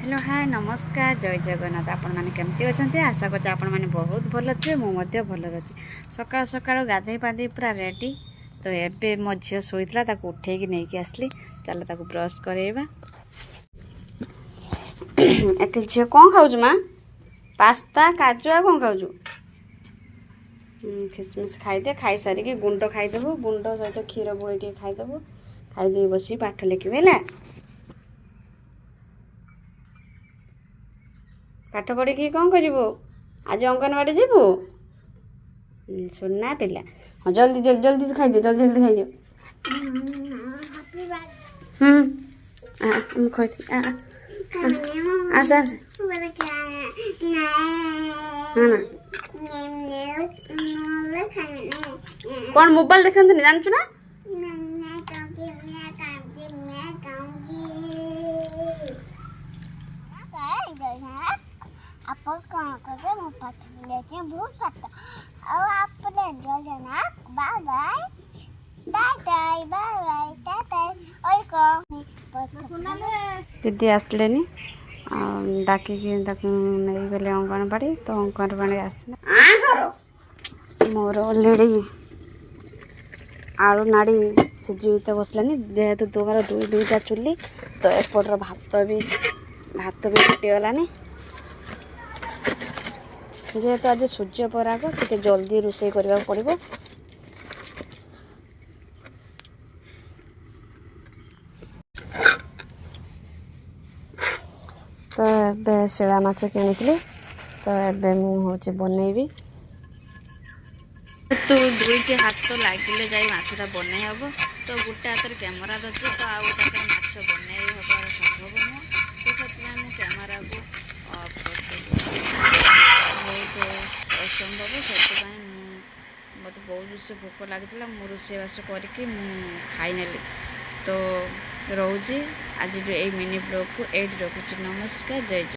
Hello hi नमस्कार जय जगन्नाथ आपण मैंने केमती अच्छा आशा कर आपण मैंने बहुत भल थे मुझे भल अच्छी सकाल सकाल गाधे पाधे पूरा रेडी तो एबे मो झील शोला उठे नहीं आसली चल ब्रश करवा एटे झील कौन खाऊ माँ पास्ता काजु आ कौन खाऊ खिचमिच खाईदे खाई सारिकी गुंड खाईदेबू गुंड सहित क्षीर गोली खाईदेबू खाईदे बस पाठ लिखिबे है पाठ पढ़ी कौन करू आज अंगनवाड़ी जीवु सुनना पिला हाँ जल्दी जल्दी जल्दी खाई जल्दी जल्दी खाई आस आस कौन मोबाइल देखते नहीं जानचु ना आप कौन करते मैं पाठ लेते हैं बहुत पाठ अब आप ले जाना bye bye bye bye bye bye टाटा और को दीदी आसले डाक नहीं गले अंगनवाड़ी तो अंगनवाड़ी आस मोर अलरेडी आलू नाड़ी सीझी बसलानी जेहेतु तुम्हारा दुई दुईटा चुली तो एपटर भात भी फुटीगलानी जेहेतु आज सूर्य पराग टे जल्दी रोषे करने पड़ो तो ए शिला माछ किनी तो ए मुझे बनईबी तो दुईटी हाथ तो लगिले जाई माछटा बनई हम तो गोटे हाथ कैमेरा धरती तो आउ पाखे माछ बनई हबार संभव नुह तो से कैमेरा को ऑफ बहुत असंभव से मत बहुत जोर भोक लगी मु रोषेबास करके खाई तो रोचे आज जो मिनी ब्लॉग को एट रखुची नमस्कार जय जय।